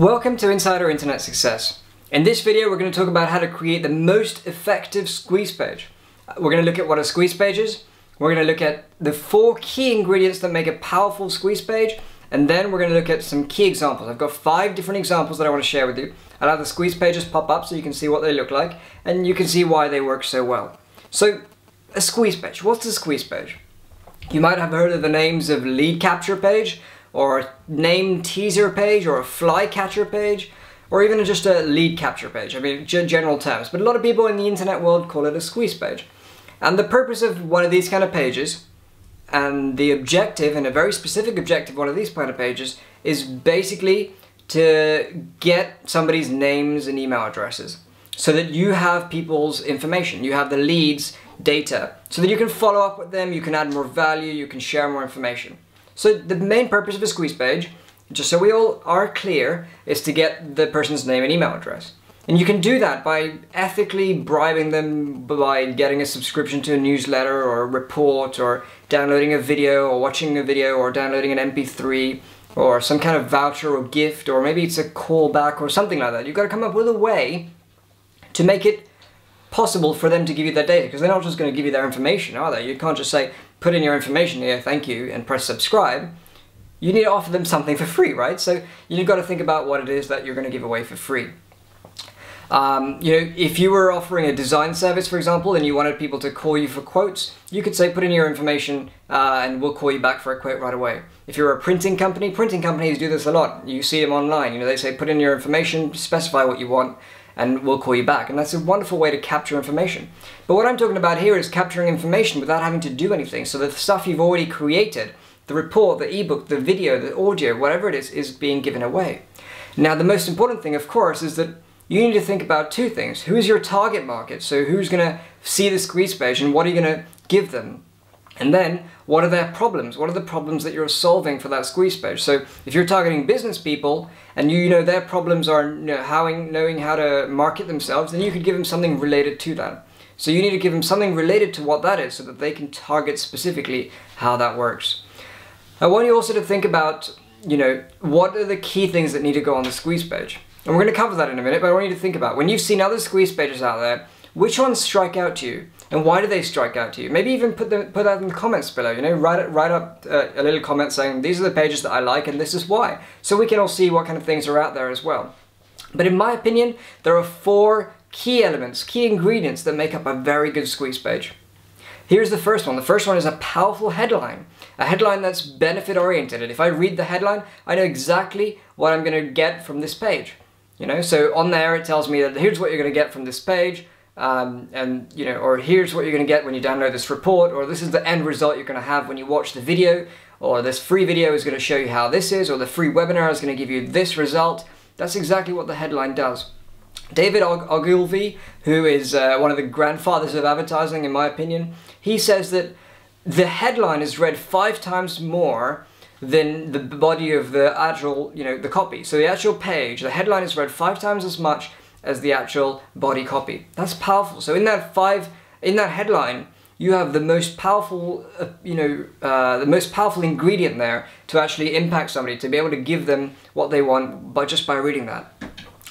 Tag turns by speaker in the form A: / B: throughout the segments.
A: Welcome to Insider Internet Success. In this video we're going to talk about how to create the most effective squeeze page. We're going to look at what a squeeze page is, we're going to look at the 4 key ingredients that make a powerful squeeze page, and then we're going to look at some key examples. I've got 5 different examples that I want to share with you. I'll have the squeeze pages pop up so you can see what they look like and you can see why they work so well. So, a squeeze page. What's a squeeze page? You might have heard of the names of lead capture page, or a name teaser page, or a fly catcher page, or even just a lead capture page. I mean, general terms. But a lot of people in the internet world call it a squeeze page. And the purpose of one of these kind of pages, and the objective, and a very specific objective of one of these kind of pages, is basically to get somebody's names and email addresses, so that you have people's information, you have the leads data, so that you can follow up with them, you can add more value, you can share more information. So the main purpose of a squeeze page, just so we all are clear, is to get the person's name and email address. And you can do that by ethically bribing them, by getting a subscription to a newsletter or a report, or downloading a video, or watching a video, or downloading an MP3, or some kind of voucher or gift, or maybe it's a callback or something like that. You've got to come up with a way to make it possible for them to give you their data, because they're not just going to give you their information, are they? You can't just say, put in your information here, thank you, and press subscribe. You need to offer them something for free, right? So you've got to think about what it is that you're going to give away for free. If you were offering a design service, for example, and you wanted people to call you for quotes, you could say, put in your information and we'll call you back for a quote right away. If you're a printing companies do this a lot. You see them online, they say, put in your information, specify what you want, and we'll call you back. And that's a wonderful way to capture information. But what I'm talking about here is capturing information without having to do anything. So the stuff you've already created, the report, the ebook, the video, the audio, whatever it is being given away. Now the most important thing, of course, is that you need to think about 2 things. Who is your target market? So who's going to see the squeeze page and what are you going to give them? And then, what are their problems? What are the problems that you're solving for that squeeze page? So if you're targeting business people and you know their problems are knowing how to market themselves, then you could give them something related to that. So you need to give them something related to what that is so that they can target specifically how that works. I want you also to think about, what are the key things that need to go on the squeeze page? And we're going to cover that in a minute, but I want you to think about, when you've seen other squeeze pages out there, which ones strike out to you? And why do they strike out to you? Maybe even put that in the comments below, write up a little comment saying, these are the pages that I like and this is why. So we can all see what kind of things are out there as well. But in my opinion, there are 4 key elements, key ingredients that make up a very good squeeze page. Here's the first one. The first one is a powerful headline. A headline that's benefit oriented. And if I read the headline, I know exactly what I'm going to get from this page. So on there it tells me that here's what you're going to get from this page. Or here's what you're going to get when you download this report, or this is the end result you're going to have when you watch the video, or this free video is going to show you how this is, or the free webinar is going to give you this result. That's exactly what the headline does. David Ogilvy, who is one of the grandfathers of advertising in my opinion, he says that the headline is read 5 times more than the body of the actual, the copy. So the actual page, the headline is read 5 times as much as the actual body copy. That's powerful. So in that headline, you have the most powerful, the most powerful ingredient there to actually impact somebody, to be able to give them what they want just by reading that.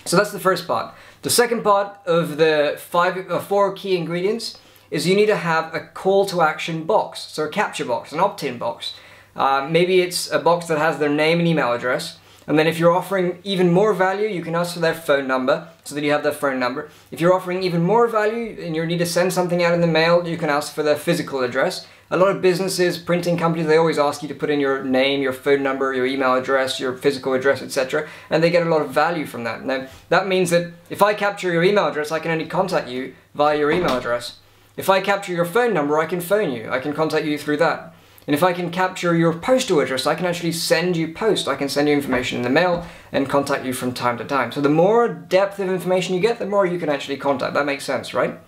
A: So that's the first part. The second part of the 4 key ingredients is you need to have a call to action box. So a capture box, an opt-in box. Maybe it's a box that has their name and email address. And then if you're offering even more value, you can ask for their phone number, so that you have their phone number. If you're offering even more value and you need to send something out in the mail, you can ask for their physical address. A lot of businesses, printing companies, they always ask you to put in your name, your phone number, your email address, your physical address, etc. And they get a lot of value from that. Now, that means that if I capture your email address, I can only contact you via your email address. If I capture your phone number, I can phone you. I can contact you through that. And if I can capture your postal address, I can actually send you post. I can send you information in the mail and contact you from time to time. So the more depth of information you get, the more you can actually contact. That makes sense, right?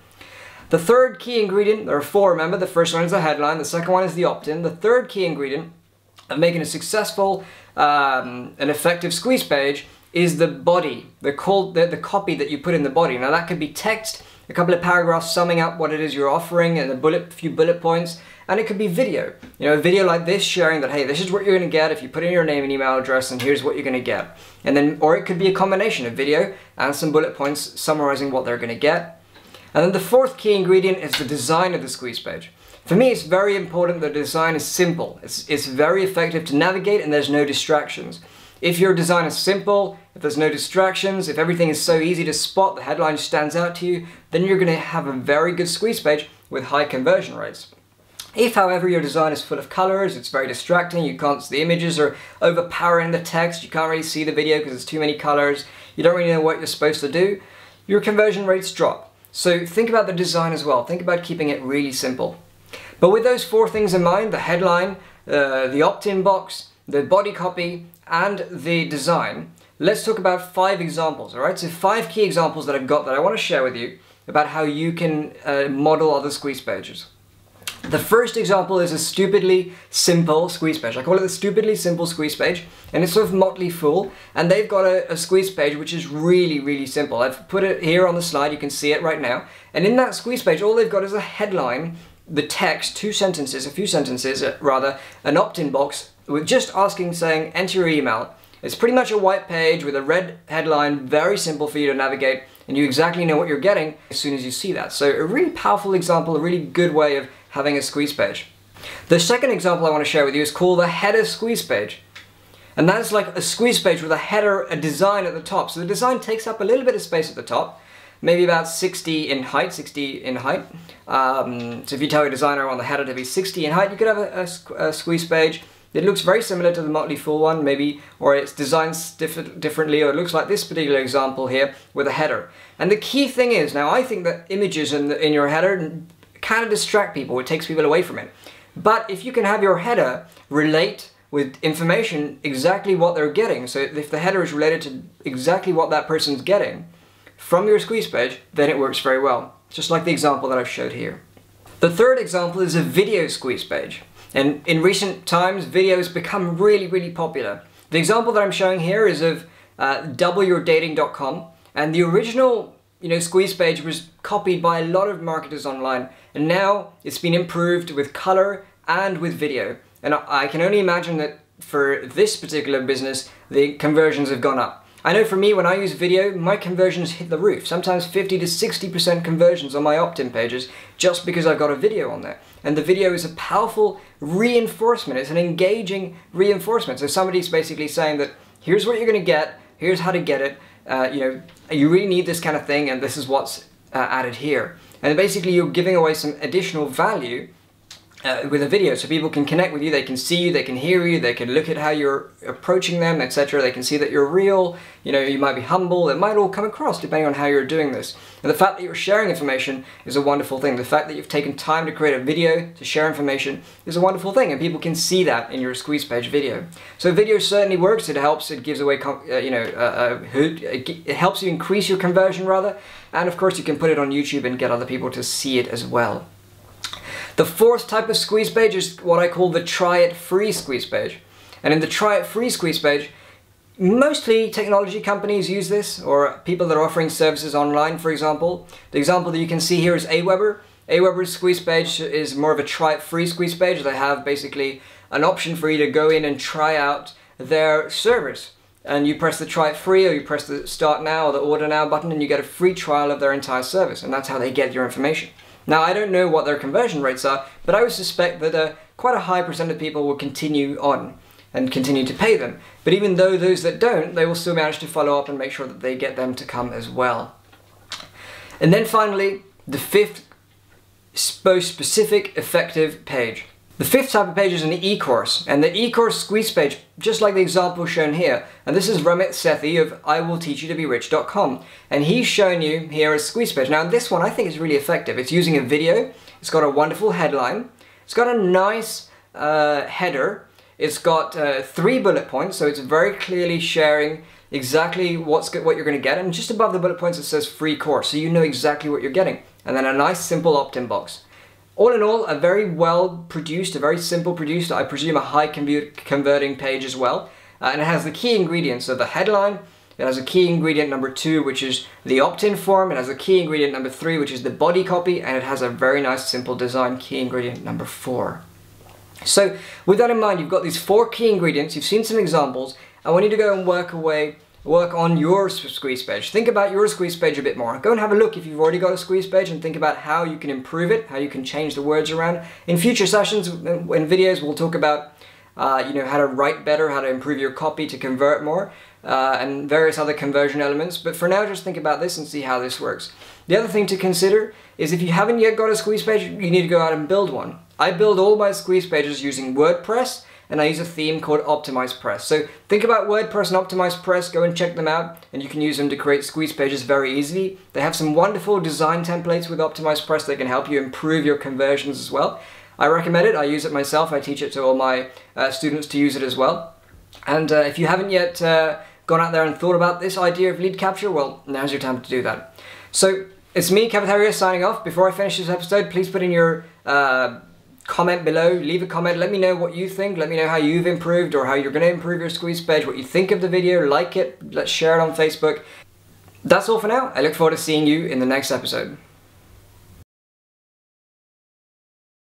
A: The third key ingredient, there are 4, remember, the first one is the headline, the second one is the opt-in. The third key ingredient of making a successful and effective squeeze page is the body, the copy that you put in the body. Now that could be text, a couple of paragraphs summing up what it is you're offering and a few bullet points. And it could be video. You know, a video like this sharing that, hey, this is what you're going to get if you put in your name and email address, and here's what you're going to get. And then, or it could be a combination of video and some bullet points summarizing what they're going to get. And then the fourth key ingredient is the design of the squeeze page. For me, it's very important that the design is simple. It's very effective to navigate and there's no distractions. If your design is simple, if there's no distractions, if everything is so easy to spot, the headline stands out to you, then you're going to have a very good squeeze page with high conversion rates. If, however, your design is full of colors, it's very distracting, the images are overpowering the text, you can't really see the video because there's too many colors, you don't really know what you're supposed to do, your conversion rates drop. So think about the design as well, think about keeping it really simple. But with those four things in mind, the headline, the opt-in box, the body copy, and the design, let's talk about 5 examples, alright? So 5 key examples that I've got that I want to share with you about how you can model other squeeze pages. The first example is a stupidly simple squeeze page. I call it the stupidly simple squeeze page, and it's sort of Motley Fool, and they've got a squeeze page which is really, really simple. I've put it here on the slide, you can see it right now, and in that squeeze page all they've got is a headline, the text, a few sentences rather, an opt-in box with just asking, saying, enter your email. It's pretty much a white page with a red headline, very simple for you to navigate, and you exactly know what you're getting as soon as you see that. So a really powerful example, a really good way of having a squeeze page. The second example I want to share with you is called the header squeeze page. And that is like a squeeze page with a header, a design at the top. So the design takes up a little bit of space at the top, maybe about 60 in height. So if you tell your designer on the header to be 60 in height, you could have a squeeze page. It looks very similar to the Motley Fool one, maybe, or it's designed differently, or it looks like this particular example here with a header. And the key thing is, now I think that images in your header kind of distract people, it takes people away from it. But if you can have your header relate with information exactly what they're getting, so if the header is related to exactly what that person's getting from your squeeze page, then it works very well, just like the example that I've showed here. The third example is a video squeeze page. And in recent times, video has become really, really popular. The example that I'm showing here is of doubleyourdating.com, and the original squeeze page was copied by a lot of marketers online, and now it's been improved with color and with video. And I can only imagine that for this particular business, the conversions have gone up. I know for me, when I use video, my conversions hit the roof. Sometimes 50 to 60% conversions on my opt-in pages just because I've got a video on there. And the video is a powerful reinforcement. It's an engaging reinforcement. So somebody's basically saying that here's what you're going to get, here's how to get it, you really need this kind of thing, and this is what's added here. And basically you're giving away some additional value with a video, so people can connect with you, they can see you, they can hear you, they can look at how you're approaching them, etc. They can see that you're real, you might be humble, it might all come across depending on how you're doing this. And the fact that you're sharing information is a wonderful thing. The fact that you've taken time to create a video to share information is a wonderful thing, and people can see that in your squeeze page video. So video certainly works, it helps, it gives away, it helps you increase your conversion rather, and of course you can put it on YouTube and get other people to see it as well. The fourth type of squeeze page is what I call the try it free squeeze page. And in the try it free squeeze page, mostly technology companies use this, or people that are offering services online, for example. The example that you can see here is Aweber. Aweber's squeeze page is more of a try it free squeeze page. They have basically an option for you to go in and try out their service. And you press the try it free, or you press the start now or the order now button, and you get a free trial of their entire service. And that's how they get your information. Now, I don't know what their conversion rates are, but I would suspect that quite a high percent of people will continue on and continue to pay them. But even though those that don't, they will still manage to follow up and make sure that they get them to come as well. And then finally, the fifth most specific, effective page. The fifth type of page is an e-course, and the e-course squeeze page, just like the example shown here, and this is Ramit Sethi of IWillTeachYouToBeRich.com, and he's shown you here a squeeze page. Now this one I think is really effective. It's using a video, it's got a wonderful headline, it's got a nice header, it's got 3 bullet points, so it's very clearly sharing exactly what you're going to get, and just above the bullet points it says free course, so you know exactly what you're getting, and then a nice simple opt-in box. All in all, a very well produced, a very simple produced, I presume a high converting page as well. And it has the key ingredients of the headline, It has a key ingredient number 2, which is the opt-in form. It has a key ingredient number 3, which is the body copy, and it has a very nice simple design key ingredient number 4. So with that in mind, you've got these 4 key ingredients, you've seen some examples. I want you to go and work on your squeeze page. Think about your squeeze page a bit more. Go and have a look if you've already got a squeeze page and think about how you can improve it, how you can change the words around. In future sessions and videos, we'll talk about how to write better, how to improve your copy to convert more, and various other conversion elements. But for now, just think about this and see how this works. The other thing to consider is if you haven't yet got a squeeze page, you need to go out and build one. I build all my squeeze pages using WordPress, and I use a theme called OptimizePress. So think about WordPress and OptimizePress, go and check them out, and you can use them to create squeeze pages very easily. They have some wonderful design templates with OptimizePress that can help you improve your conversions as well. I recommend it, I use it myself, I teach it to all my students to use it as well. And if you haven't yet gone out there and thought about this idea of lead capture, well, now's your time to do that. So it's me, Kevin Harrier, signing off. Before I finish this episode, please put in your comment below, leave a comment, let me know what you think, let me know how you've improved or how you're going to improve your squeeze page, what you think of the video, like it, let's share it on Facebook. That's all for now. I look forward to seeing you in the next episode.